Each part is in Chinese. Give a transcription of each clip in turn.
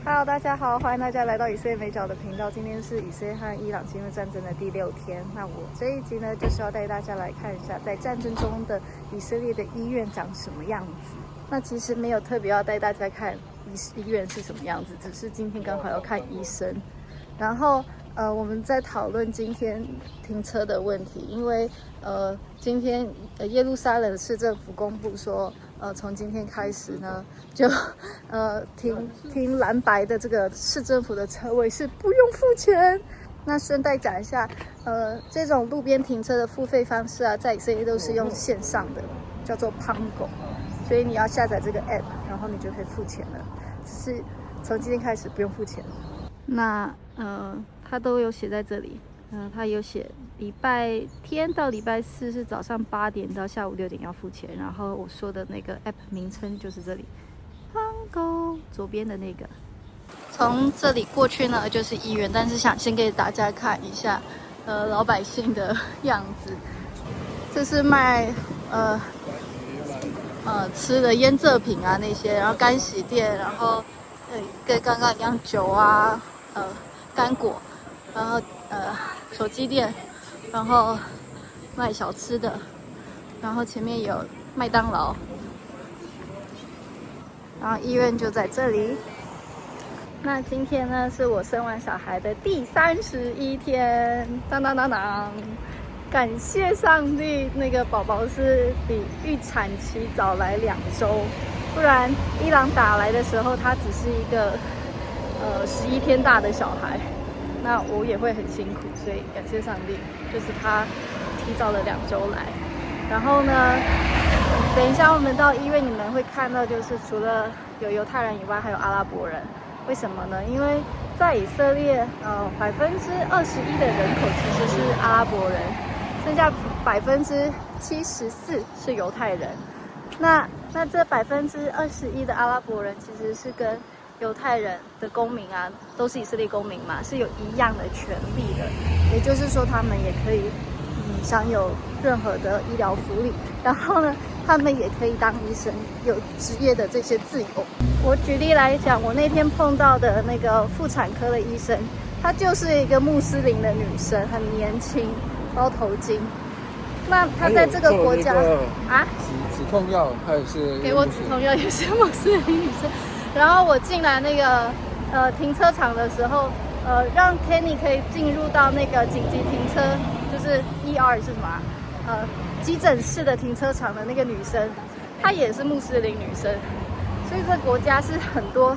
Hello， 大家好，欢迎大家来到以色列美角的频道。今天是以色列和伊朗侵略战争的第6天。那我这一集呢，就是要带大家来看一下，在战争中的以色列的医院长什么样子。那其实没有特别要带大家看医院是什么样子，只是今天刚好要看医生。然后我们在讨论今天停车的问题，因为今天耶路撒冷市政府公布说，从今天开始呢，就停蓝白的这个市政府的车位是不用付钱。那顺带讲一下，这种路边停车的付费方式啊，在以色列都是用线上的，叫做 Pango， 所以你要下载这个 app， 然后你就可以付钱了。只是从今天开始不用付钱。那它都有写在这里，它有写礼拜天到礼拜四是早上8点到下午6点要付钱，然后我说的那个 app 名称就是这里 ，Pango 左边的那个。从这里过去呢就是医院，但是想先给大家看一下老百姓的样子。这是卖吃的腌制品啊那些，然后干洗店，然后跟刚刚一样酒啊，干果。然后手机店，然后卖小吃的，然后前面有麦当劳，然后医院就在这里。那今天呢是我生完小孩的第31天，当当当当，感谢上帝，那个宝宝是比预产期早来2周，不然伊朗打来的时候，他只是一个11天大的小孩。那我也会很辛苦，所以感谢上帝，就是他提早了2周来。然后呢，等一下我们到医院，你们会看到，就是除了有犹太人以外，还有阿拉伯人。为什么呢？因为在以色列，21%的人口其实是阿拉伯人，剩下74%是犹太人。那这21%的阿拉伯人其实是跟犹太人的公民啊，都是以色列公民嘛，是有一样的权利的。也就是说，他们也可以享有任何的医疗福利，然后呢，他们也可以当医生，有职业的这些自由。我举例来讲，我那天碰到的那个妇产科的医生，她就是一个穆斯林的女生，很年轻，包头巾。那她在这个国家啊，止痛药，她也是给我止痛药，也是穆斯林女生。然后我进来那个停车场的时候，让 Kenny 可以进入到那个紧急停车，就是 ER 是什么啊？急诊室的停车场的那个女生，她也是穆斯林女生，所以这国家是很多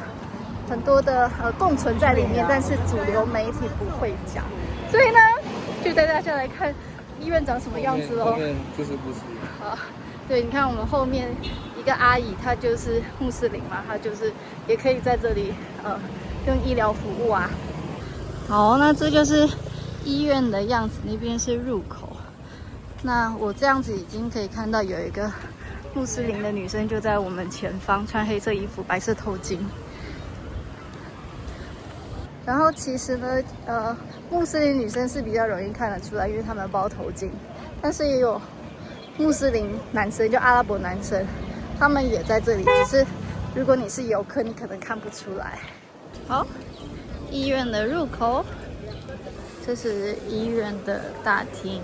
的共存在里面，但是主流媒体不会讲，所以呢，就带大家来看医院长什么样子喽。就是不是好。对，你看我们后面一个阿姨，她就是穆斯林嘛，她就是也可以在这里用医疗服务啊。好，那这就是医院的样子，那边是入口。那我这样子已经可以看到有一个穆斯林的女生就在我们前方，穿黑色衣服、白色头巾。然后其实呢，穆斯林女生是比较容易看得出来，因为她们包头巾，但是也有穆斯林男生，就阿拉伯男生，他们也在这里，只是如果你是游客，你可能看不出来。好，医院的入口，这是医院的大厅。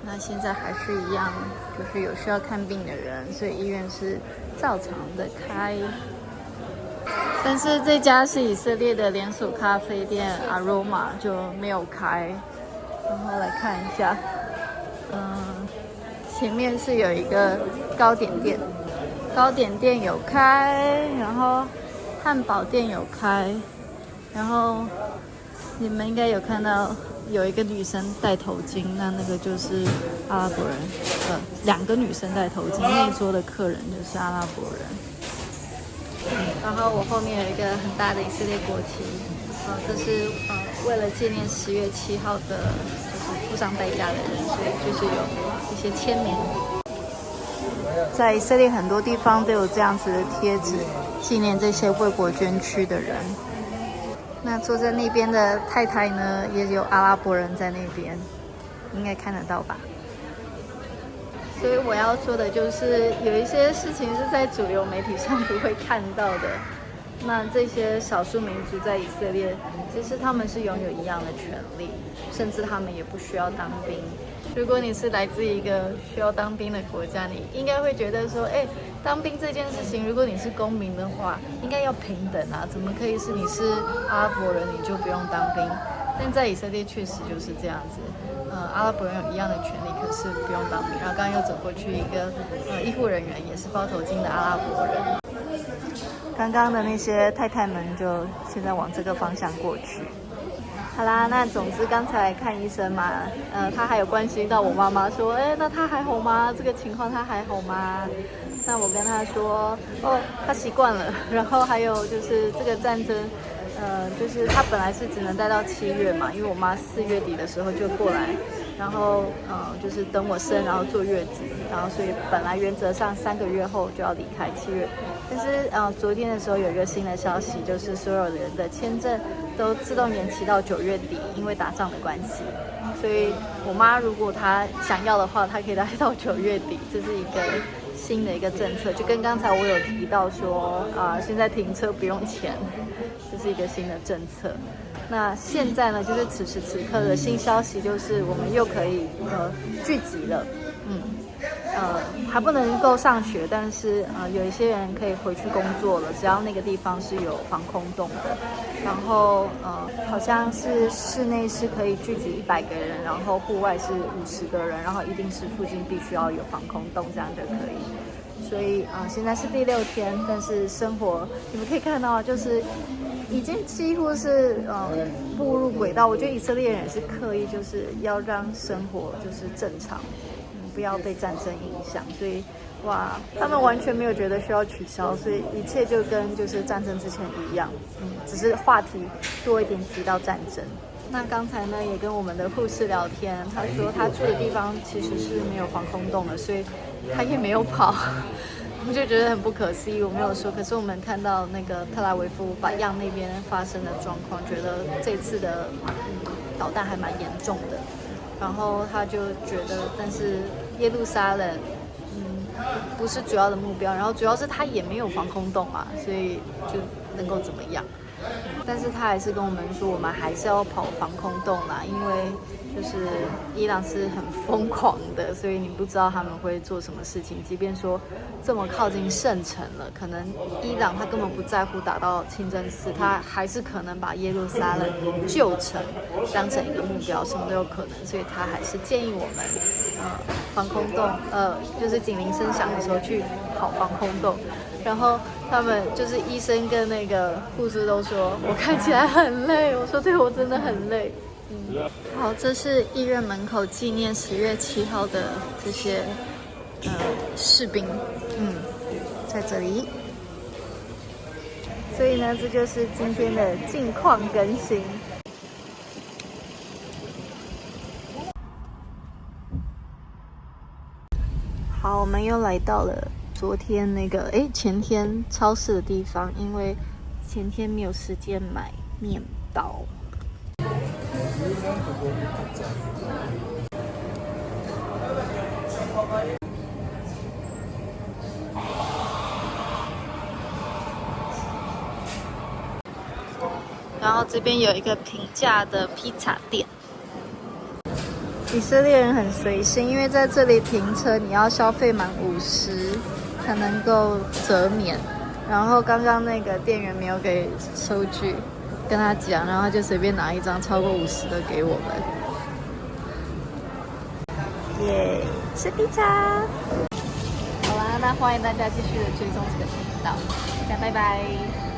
那现在还是一样，就是有需要看病的人，所以医院是照常的开。但是这家是以色列的连锁咖啡店 Aroma 就没有开。然后来看一下，前面是有一个糕点店，糕点店有开，然后汉堡店有开，然后你们应该有看到有一个女生戴头巾，那个就是阿拉伯人，2个女生戴头巾，那一桌的客人就是阿拉伯人。然后我后面有一个很大的以色列国旗，这是为了纪念10月7号的，就是付上代价的人，所以就是有一些签名。在以色列很多地方都有这样子的贴纸，纪念这些为国捐躯的人。那坐在那边的太太呢，也有阿拉伯人在那边，应该看得到吧？所以我要说的就是，有一些事情是在主流媒体上不会看到的。那这些少数民族在以色列，其实他们是拥有一样的权利，甚至他们也不需要当兵。如果你是来自一个需要当兵的国家，你应该会觉得说，当兵这件事情，如果你是公民的话，应该要平等啊，怎么可以是你是阿拉伯人你就不用当兵？但在以色列确实就是这样子，阿拉伯人有一样的权利，可是不用当兵。然后刚刚又走过去一个医护人员，也是包头巾的阿拉伯人。刚刚的那些太太们就现在往这个方向过去。好啦，那总之刚才来看医生嘛，他还有关心到我妈妈说，那他还好吗？这个情况他还好吗？那我跟他说，他习惯了。然后还有就是这个战争，就是他本来是只能待到7月嘛，因为我妈4月底的时候就过来，然后就是等我生，然后坐月子，然后所以本来原则上3个月后就要离开7月，但是昨天的时候有一个新的消息，就是所有人的签证都自动延期到9月底，因为打仗的关系。所以我妈如果她想要的话，她可以待到9月底，这是一个新的一个政策，就跟刚才我有提到说现在停车不用钱，这是一个新的政策。那现在呢，就是此时此刻的新消息，就是我们又可以聚集了，还不能够上学，但是有一些人可以回去工作了，只要那个地方是有防空洞的。然后好像是室内是可以聚集100个人，然后户外是50个人，然后一定是附近必须要有防空洞，这样就可以。所以现在是第6天，但是生活你们可以看到，就是已经几乎是步入轨道。我觉得以色列人也是刻意就是要让生活就是正常，不要被战争影响，所以他们完全没有觉得需要取消，所以一切就跟就是战争之前一样，只是话题多一点提到战争。那刚才呢也跟我们的护士聊天，他说他住的地方其实是没有防空洞的，所以他也没有跑。我就觉得很不可思议，我没有说，可是我们看到那个特拉维夫巴样那边发生的状况，觉得这次的导弹还蛮严重的。然后他就觉得，但是耶路撒冷不是主要的目标，然后主要是他也没有防空洞嘛，所以就能够怎么样？但是他还是跟我们说，我们还是要跑防空洞啦，因为就是伊朗是很疯狂的，所以你不知道他们会做什么事情。即便说这么靠近圣城了，可能伊朗他根本不在乎打到清真寺，他还是可能把耶路撒冷旧城当成一个目标，什么都有可能。所以他还是建议我们，防空洞，就是警铃声响的时候去跑防空洞。然后他们就是医生跟那个护士都说我看起来很累，我说对，我真的很累。好，这是医院门口纪念10月7号的这些士兵，在这里。所以呢，这就是今天的近况更新。好，我们又来到了昨天那个前天超市的地方，因为前天没有时间买面包。然后这边有一个平价的披萨店。以色列人很随性，因为在这里停车你要消费满50才能够折免。然后刚刚那个店员没有给收据，跟他讲，然后就随便拿一张超过50的给我们。耶，吃披萨！好啦，那欢迎大家继续的追踪这个频道，大家拜拜。